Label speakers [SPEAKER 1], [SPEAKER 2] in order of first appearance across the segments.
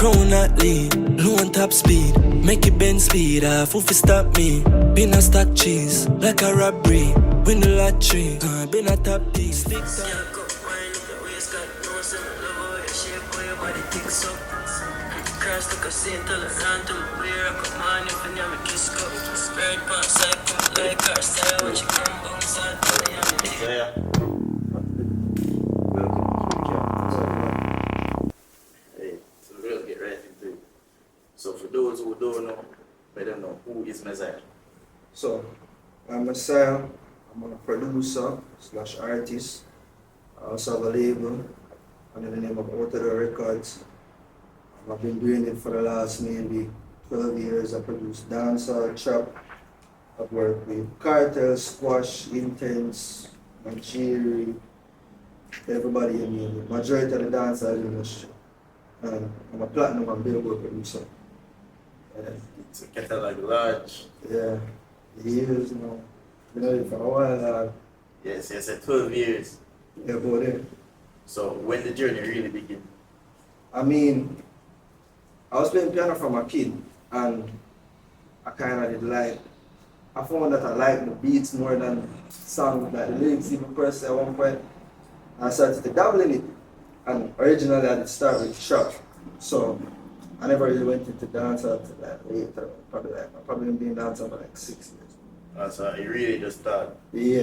[SPEAKER 1] crown not lead, low on top speed. Make it bend speed, half if stop me. Been a stack cheese, like a robbery. Win the lottery, been a top D. Stick down. Cross the casino till I run to my beer. I got money if I never kiss go. Spread past, I come like our style. What you come boom, side,
[SPEAKER 2] Hey, so we'll get right into it. So for those who don't know, I don't know, who is Mxssivh?
[SPEAKER 3] So, I'm Mxssivh. I'm a producer / artist. I also have a label under the name of OuttaDoorRecords. I've been doing it for the last maybe 12 years. I produce dancehall, trap. I've worked with Cartel, Squash, Intense, Manchiri, everybody in the majority of the dancehall industry. And I'm a platinum and billboard producer.
[SPEAKER 2] It's a catalog large.
[SPEAKER 3] Yeah, years now. Been doing it for a while.
[SPEAKER 2] Yes, yes, 12 years.
[SPEAKER 3] Yeah, about it.
[SPEAKER 2] So when the journey really begin?
[SPEAKER 3] I mean, I was playing piano from a kid, and I kind of did like, I found that I liked the beats more than songs, like the lyrics even per se at one point. And I started to dabble in it, and originally I did start with trap, so I never really went into dance until like later, I've probably been doing dance for like 6 years.
[SPEAKER 2] So you really just started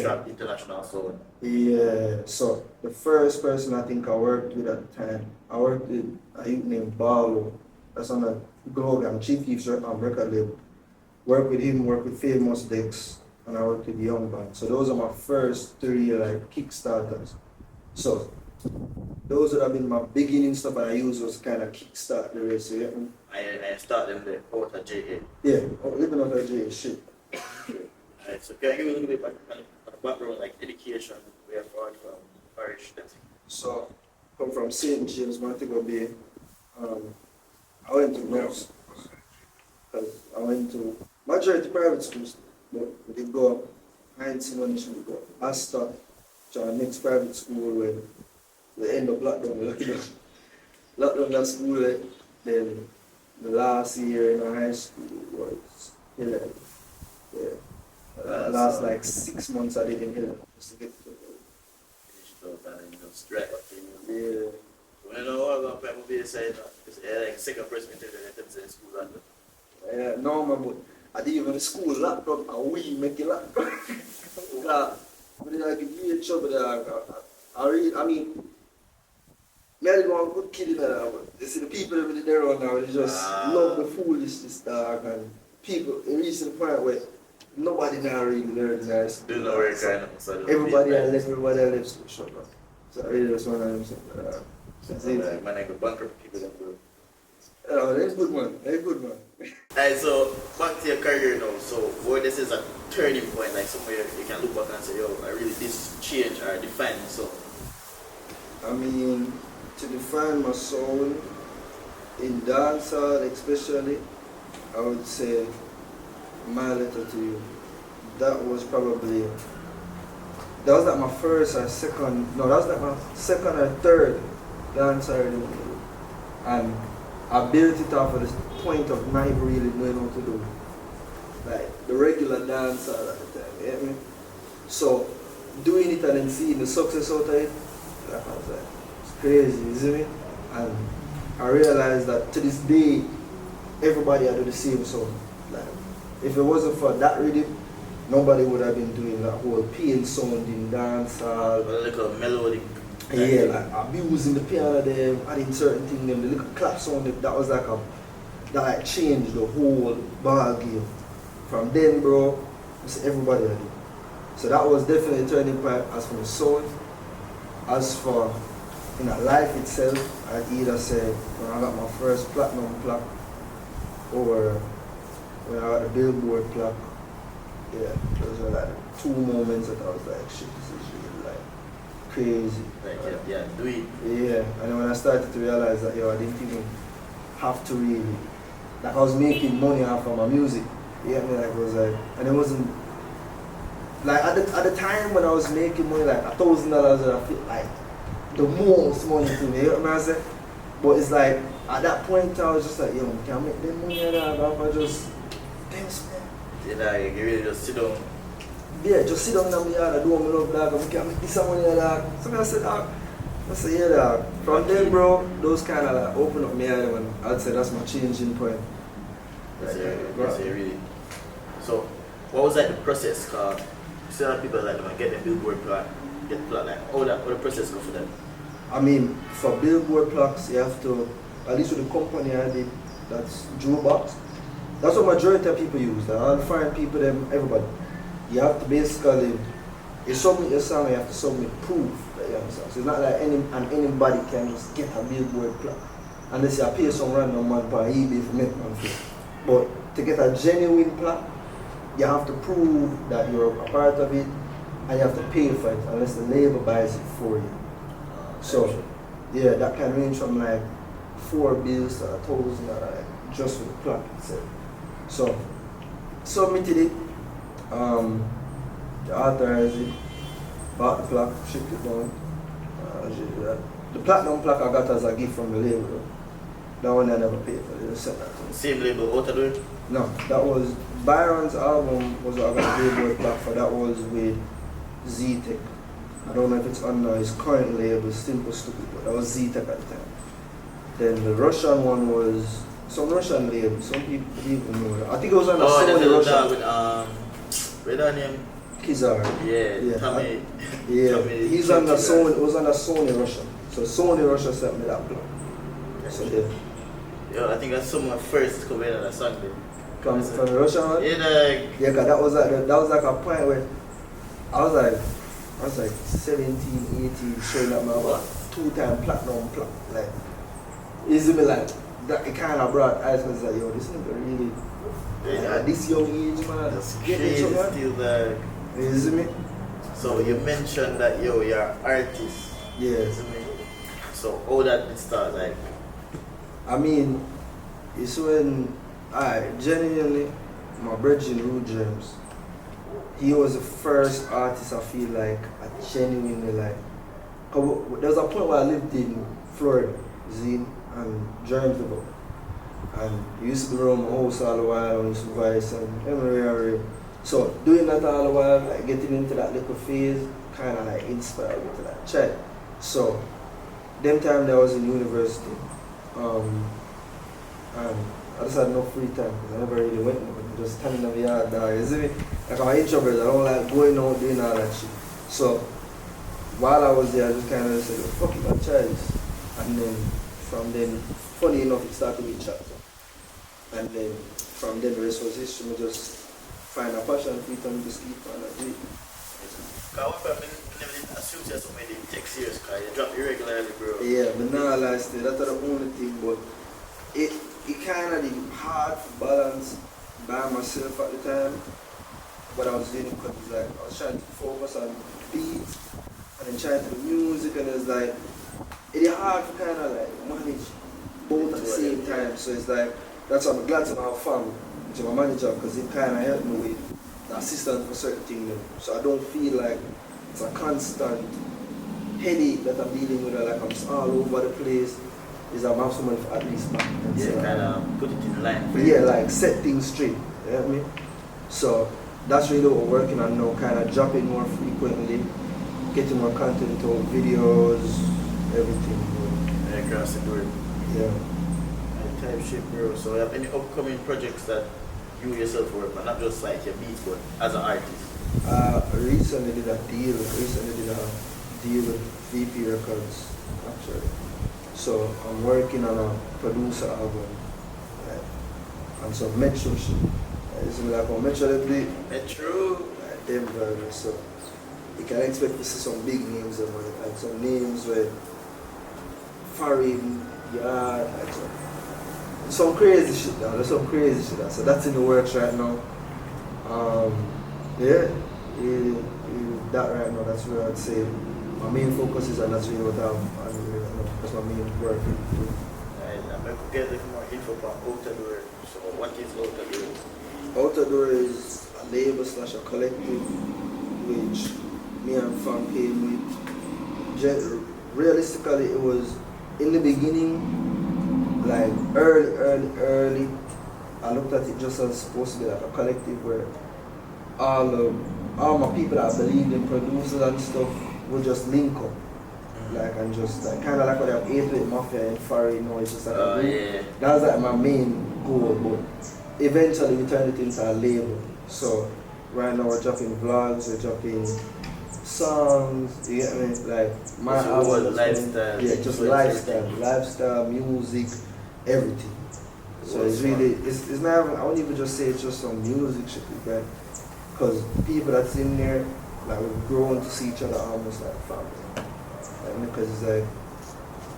[SPEAKER 2] trap international sound?
[SPEAKER 3] Yeah, so the first person I think I worked with at the time, I worked with a youth named Barlow. That's on a Glogan, Chief Keef's record label. Work with him, work with Famous Dex, and I worked with Young Band. So those are my first 3 like kickstarters. So those would have been my beginning stuff I used was kind of kickstart the race. Yeah?
[SPEAKER 2] I started them there, OuttaJA.
[SPEAKER 3] Yeah, living out of JA, shit.
[SPEAKER 2] Alright, so can you give me a little bit of background, like education, where you're from, parish, that's it.
[SPEAKER 3] So, come from St. James, Montego Bay. I went to North, because I went to majority private schools, but we did go Heinz Munich, we go Astor, to our next private school when the end of lockdown, lockdown that school, then the last year in our high school was Hillel. Yeah. Last like 6 months I did in Hillel, just to get to
[SPEAKER 2] yeah. When I was on people say it's like second person in school.
[SPEAKER 3] Yeah, no man, but I didn't even school laptop and we make a laptop. But then I could be in trouble there. I mean, me I one good kid in there, but you see the people over there right now, they just love the foolishness dog, and people it reaches the point where nobody now really learns nice.
[SPEAKER 2] Do know where kind of so
[SPEAKER 3] everybody left school short up. So I really just one of them saying
[SPEAKER 2] like man I go bankrupt people that do.
[SPEAKER 3] Oh, they're good man. They're good man.
[SPEAKER 2] Alright, so back to your career now. So where this is a turning point, like somewhere you can look back and say, yo, I really this change or define me so.
[SPEAKER 3] I mean, to define my sound in dancehall especially, I would say My Letter to You. That was like my first or second, no, that was like my second or third dancehall. And I built it off of the point of not even really knowing what to do. Like the regular dancehall at the time, you get me? So doing it and then seeing the success out of it, like I was like, it's crazy, you see me? And I realized that to this day, everybody had do the same song. Like, if it wasn't for that rhythm, nobody would have been doing that whole pain sound in dancehall.
[SPEAKER 2] A little melodic.
[SPEAKER 3] Yeah, like abusing the piano them, adding certain things them, the little clap sound that was like that changed the whole ball game. From then, bro, everybody had it. So that was definitely a turning point as for the sound. As for life itself, I'd either say when I got my first platinum plaque or when I got the billboard plaque. Yeah, those were like 2 moments that I was like, shit, this is really like crazy.
[SPEAKER 2] Like, yeah, do it.
[SPEAKER 3] Yeah, and then when I started to realize that, yo, I didn't even have to really, like I was making money off of my music. You get me? Like, it was like, and it wasn't, like at the time when I was making money, like $1,000 I feel like the most money to me, you know what I'm saying? But it's like, at that point I was just like, yo, can I make them money or not? I just, thanks man.
[SPEAKER 2] You know, you really just sit down.
[SPEAKER 3] Yeah, just sit down in the yard and do what I love, dog. I can make this money, dog. So I said, dog. I said, yeah, dog. From then, bro, those kind of like open up my eye, and I'd say that's my changing point.
[SPEAKER 2] That's really. So, what was like the process? Cause some people like them get the billboard plaque, get plaque. Like, how the process go for them?
[SPEAKER 3] I mean, for billboard plaques, you have to, at least with the company I did, that's Jewelbox. That's what majority of people use. Like, all the foreign people, them, everybody. You have to basically, you submit your song, you have to submit proof that you have a song. So it's not like anybody can just get a billboard plaque. Unless you pay some random man for eBay for make one thing. But to get a genuine plaque, you have to prove that you're a part of it and you have to pay for it unless the label buys it for you. So, yeah, that can range from like 4 bills to 1,000 just for the plaque itself. So, submitted it, they authorized it, bought the plaque, shipped it down. The platinum plaque I got as a gift from the label. That one I never paid for, they just sent that to me.
[SPEAKER 2] Same label, OuttaDoor?
[SPEAKER 3] No, that was Byron's album was what I got a billboard plaque for. That was with Z-Tech. I don't know if it's on now, his current label, Simple Stupid, but that was Z-Tech at the time. Then the Russian one was some Russian label, some people even know that. I think it was on the Sony Russian.
[SPEAKER 2] With, what's that name?
[SPEAKER 3] Kizar.
[SPEAKER 2] Yeah, Tommy.
[SPEAKER 3] Yeah,
[SPEAKER 2] Tommy,
[SPEAKER 3] he's on the Sony, it was on the Sony Russian. So Sony Russia sent me that plaque. So yeah.
[SPEAKER 2] Yo, I think that's someone first coming on that song then.
[SPEAKER 3] From the Russian one?
[SPEAKER 2] Yeah,
[SPEAKER 3] Yeah, cause that was like a point where I was like 17, 18, showing up my 2-time platinum plaque. Like, you see me like that? It kind of brought eyes and like, yo, this nigga really at this young age, man.
[SPEAKER 2] That's
[SPEAKER 3] get
[SPEAKER 2] crazy
[SPEAKER 3] it, man.
[SPEAKER 2] still there.
[SPEAKER 3] You see me?
[SPEAKER 2] So you mentioned that you're an artist.
[SPEAKER 3] Yeah.
[SPEAKER 2] You see me? So how that it start like?
[SPEAKER 3] I mean, it's when genuinely my brother Rude James, he was the first artist I feel like I genuinely like. There was a point where I lived in Florida, Zine and James ago. And he used to be around my house all the while on his voice and everywhere. So doing that all the while, like getting into that little phase, kinda like inspired me to that chat. So them time that I was in university, and I just had no free time because I never really went nowhere. Just standing in the yard, you see me? Like I'm an introvert, I don't like going out doing all that shit. So while I was there, I just kind of said, fuck it, I'll try this. And then from then, funny enough, it started with chat. And then from then the rest was history. I just find a passion for it and just keep on doing it.
[SPEAKER 2] Because I never did assume that somebody take serious because you drop irregularly, bro.
[SPEAKER 3] Yeah, but now I that's the only thing, but it kind of hard to balance by myself at the time. But I was doing it because like, I was trying to focus on beats and then trying to do music, and it's like, it's hard to kind of like manage both at the same time. So it's like, that's why I'm glad to have fun to my manager, because it kind of helped me with the assistance for certain things. So I don't feel like it's a constant headache that I'm dealing with, like I'm just all over the place. Is I'm have someone for at least back.
[SPEAKER 2] Yeah, kind of put it in line.
[SPEAKER 3] Yeah, like set things straight. You know what I mean? So that's really what we're working on now, kind of dropping more frequently, getting more content out, videos, everything.
[SPEAKER 2] Yeah, across the board.
[SPEAKER 3] Yeah.
[SPEAKER 2] Type shit, bro. So you have any upcoming projects that you yourself work on, not just like your beats, but as an artist?
[SPEAKER 3] I recently did a deal with VP Records, actually. So I'm working on a producer album, and some Metro shit. It's like a Metro lately.
[SPEAKER 2] Metro?
[SPEAKER 3] Like them versions. So you can expect to see some big names on it, like some names where Farid, like some crazy shit now. There's some crazy shit now. So that's in the works right now. That right now, that's where I'd say my main focus is, and that's really what that's my main work.
[SPEAKER 2] Right, I'm going to get more info about OuttaDoor. So what is OuttaDoor?
[SPEAKER 3] OuttaDoor is a label / a collective which me and fam came with. Realistically, it was in the beginning like early, I looked at it just as supposed to be like a collective where all my people that believed in producers and stuff would just link up. Like and just like kind of like what they have 8-bit Mafia and Fari, you know, it's just like a group.
[SPEAKER 2] Yeah.
[SPEAKER 3] That was like my main goal, but eventually we turned it into a label. So right now we're dropping vlogs, we're dropping songs, you get me? Like my album,
[SPEAKER 2] lifestyle.
[SPEAKER 3] yeah, just lifestyle, music, everything. So it's really, it's not even, I wouldn't even just say it's just some music shit, right? Because people that's in there, like we've grown to see each other almost like family. Like, because it's like,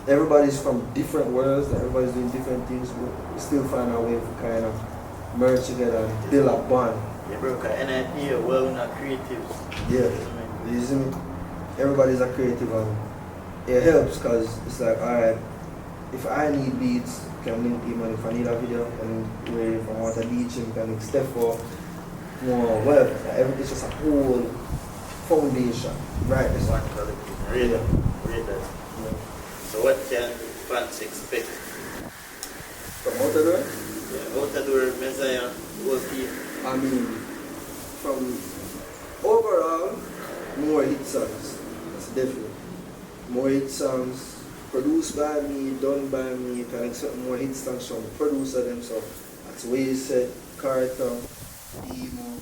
[SPEAKER 3] everybody's from different worlds, like everybody's doing different things, but we still find our way to kind of merge together and build a bond.
[SPEAKER 2] Yeah, bro, because NIP, well, we're not creatives.
[SPEAKER 3] Yeah, you see me? Everybody's a creative and it helps because it's like, alright, if I need beats, can link him, and if I need a video, and if I want a beat, you can link Steph for more web. Like, it's just a whole foundation, right? It's like,
[SPEAKER 2] Read that. Yeah. So what can fans expect?
[SPEAKER 3] From OuttaDoor?
[SPEAKER 2] Yeah, OuttaDoor, MXSSIAH, whole team.
[SPEAKER 3] I mean, from overall, more hit songs. That's definitely. More hit songs, produced by me, done by me. You can expect more hit songs from the producer themselves. That's Wasted, Carter, Emo,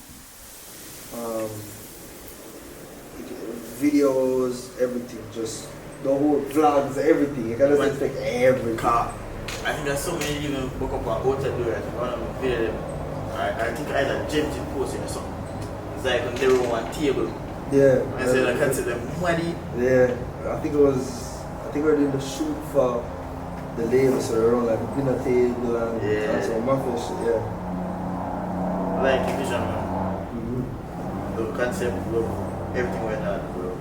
[SPEAKER 3] videos, everything. Just the whole vlogs, everything. You can just expect everything.
[SPEAKER 2] I think there's so many even book up on OuttaDoor. One of my video, I think I had a James posting or something. It's like when they were on one table.
[SPEAKER 3] Yeah.
[SPEAKER 2] I said I can't see them money.
[SPEAKER 3] Yeah. I think we were doing the shoot for the label, so we were on like a dinner table and some mafia shit, yeah.
[SPEAKER 2] Like vision, man. The concept, everything went on, bro.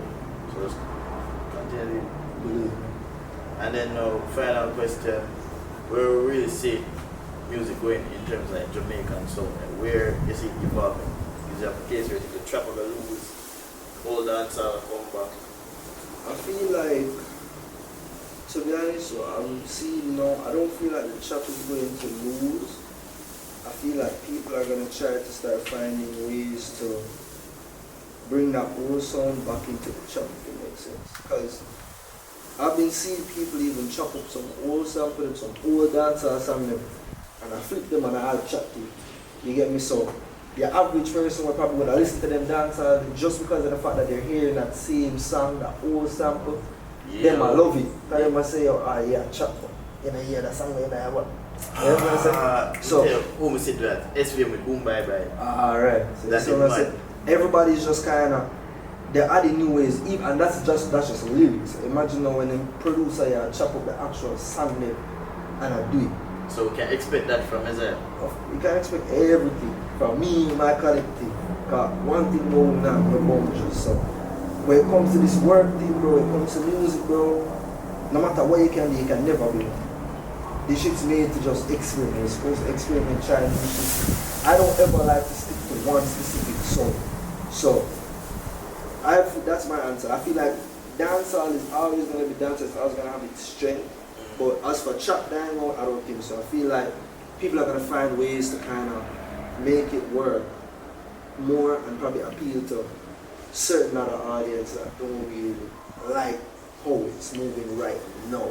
[SPEAKER 2] So just continue to believe. And then final question, where we really see music going in terms of like Jamaican sound, and where is it evolving? Is there a case where the trap will lose, hold on to come back?
[SPEAKER 3] I feel like, to be honest, I'm seeing now, I don't feel like the trap is going to lose. I feel like people are going to try to start finding ways to bring that old sound back into the trap, if it makes sense. Because I've been seeing people even chop up some old sound, put up some old dancehall song, and I flip them and I'll chat to it. You get me? So the average person will probably would have listened to them dancehall just because of the fact that they're hearing that same song, that old sample.
[SPEAKER 2] Yeah.
[SPEAKER 3] Them I love it. Because them I say, oh yeah, chop up. You know, hear that song when I what? You know what I'm saying? So
[SPEAKER 2] who said that? SVM with Boom Bye Bye.
[SPEAKER 3] Alright. So
[SPEAKER 2] that's
[SPEAKER 3] what I said. Everybody's just kinda, they're adding new ways, and that's just lyrics. Imagine now when the producer chop up the actual song there and I do it.
[SPEAKER 2] So we can expect that from Isaiah.
[SPEAKER 3] You can expect everything from me, my collective. Cause one thing going now, no boundaries. So when it comes to this work thing, bro, when it comes to music, bro, no matter what you can do, you can never be. This shit's made to just experiment. You're supposed to experiment, try new shit. I don't ever like to stick to one specific song. So that's my answer. I feel like dancehall is always going to be dancehall. It's always going to have its strength. But as for trap dying out, I don't think so. I feel like people are going to find ways to kind of make it work more and probably appeal to certain other audiences that don't really like how it's moving right now.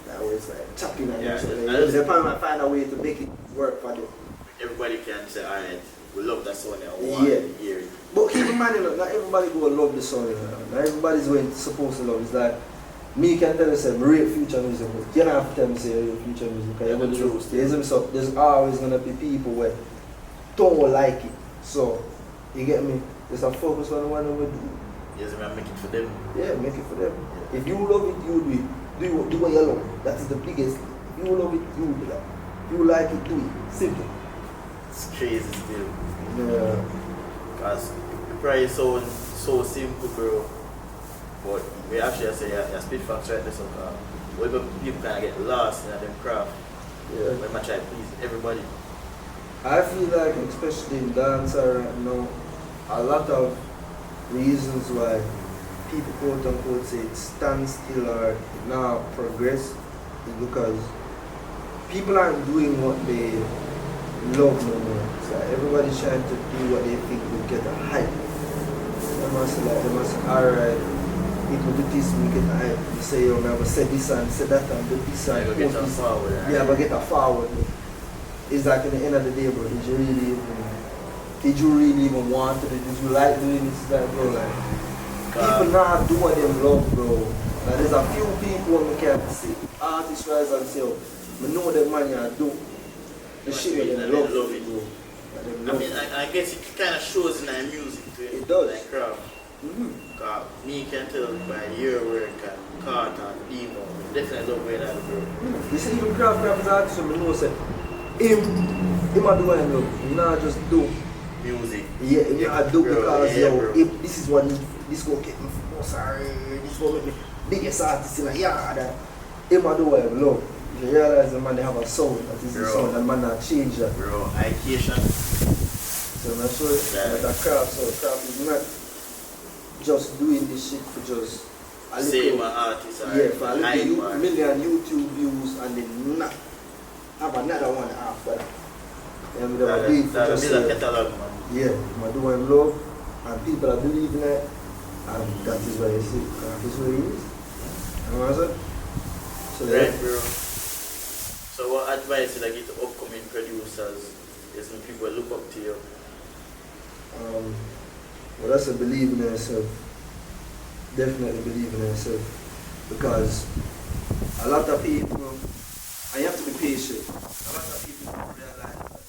[SPEAKER 3] That was like tapping and they probably find a way to make it work for them.
[SPEAKER 2] Everybody can say, alright, we love that song and want to hear it.
[SPEAKER 3] But keep in mind, not everybody go love the song. Not everybody's supposed to love it. It's like, me can tell you say rate future music, but you don't have to tell me say rate future music. So there's always gonna be people where don't like it. So you get me? There's a focus on the one we do.
[SPEAKER 2] Yes, I make it for them.
[SPEAKER 3] Yeah, make it for them. Yeah. If you love it, you do it. Do what you love. That is the biggest. If you love it, you do that. If you like it, do it. Simple.
[SPEAKER 2] It's crazy still.
[SPEAKER 3] Yeah.
[SPEAKER 2] Because the price sound so simple, bro. But we actually say your speed facts right there, so whenever people kind of get lost in them craft, when I try to please everybody.
[SPEAKER 3] I feel like, especially in dancehall right now, a lot of reasons why people quote unquote say it stands still or now progress is because people aren't doing what they love no more. So everybody's trying to do what they think will get a hype. They must alright, people do this, we get a hype. You say, yo, I say this and say that and do this and
[SPEAKER 2] go get a forward.
[SPEAKER 3] Yeah, but get a forward. It's like at the end of the day, bro, did you really even want to do it? Did you like doing this? Like, bro, like, people not do what they love, bro. Like, there's a few people who can see artists rise and say, oh, I know that man you do the shit with them love it, bro.
[SPEAKER 2] I mean, I guess it kind of shows in our music too.
[SPEAKER 3] It does.
[SPEAKER 2] Like craft. Cause me can tell by your work and Cart and Demo, definitely love where that bro.
[SPEAKER 3] You see, even craft is artists, I know say, him a do what him love. You not just do
[SPEAKER 2] Music.
[SPEAKER 3] Yeah, I do because
[SPEAKER 2] yeah,
[SPEAKER 3] yo, if this is what this go get me sorry, this will make me biggest artist in the yard. Him a do what him love. You realize the man they have a sound, that is the sound, and man not change that.
[SPEAKER 2] Bro, ideation.
[SPEAKER 3] So I'm not sure that a craft, so craft is not just doing this shit for just a
[SPEAKER 2] Same
[SPEAKER 3] little,
[SPEAKER 2] artist.
[SPEAKER 3] for a little million YouTube views and then not have another one after that. And we have a beat for just
[SPEAKER 2] catalog, man.
[SPEAKER 3] yeah, I do what I love and people are believing it and that is why you see craft is what it is. You know what I'm saying? So
[SPEAKER 2] Right, bro. So what advice would I give to upcoming producers? Is when people look up to you?
[SPEAKER 3] Well, that's a believe in yourself. Definitely believe in yourself. Because a lot of people, and you have to be patient, a lot of people don't realize that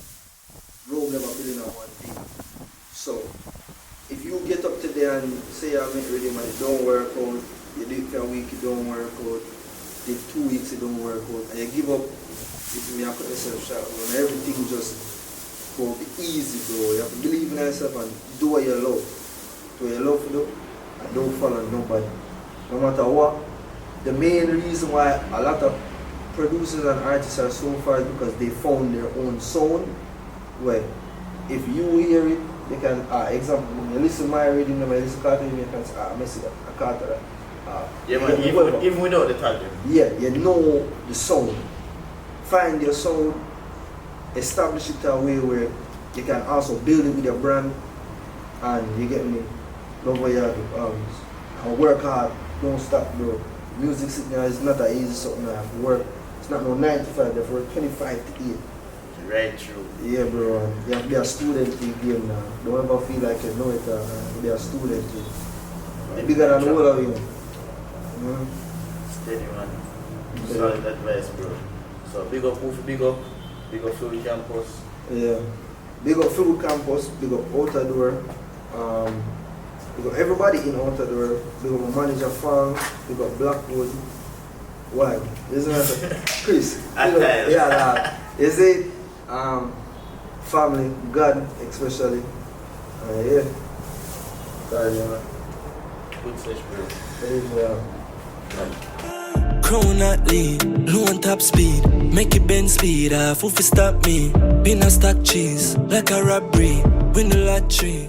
[SPEAKER 3] Rome never building on one thing. So, if you get up today and say I'm not ready, man, it don't work out, you do it for a week, it don't work out, did 2 weeks, it don't work out, and you give up, it's me, I put myself shot, and everything just go be easy, bro. You have to believe in yourself and do what you love. Do what you love to do, and don't follow nobody. No matter what, the main reason why a lot of producers and artists are so far is because they found their own sound. Where if you hear it, you can, example, when you listen to my reading, you listen to Carter, you can say, Mxssivh, Carter.
[SPEAKER 2] Yeah, man, even without the title.
[SPEAKER 3] Yeah, you know the sound. Find your sound, establish it a way where you can also build it with your brand, and you get me, love what you do, and work hard, don't stop, bro. Music is not an easy something I have to work. It's not no 9 to 5, you have to work 25 to 8.
[SPEAKER 2] Right, true.
[SPEAKER 3] Yeah, bro, you have to be a student in the game now. Don't ever feel like you know it, be a student. Bigger than all of you.
[SPEAKER 2] Steady, man. Solid advice, bro. So big up Move, big up Fiwicampus.
[SPEAKER 3] Yeah. Big up Fiwicampus, big up OuttaDoor. Big up everybody in OuttaDoor. Big up my manager Fang, big up Blackwood. Why? Isn't that Chris? Yeah, that. You see? Family, God especially. Yeah. Sorry, man.
[SPEAKER 2] Good search, bro.
[SPEAKER 3] Yeah.
[SPEAKER 1] Crown not lead, low on top speed. Make it bend speed, foof stop me. Pin a stack cheese, like a robbery. Win the lottery.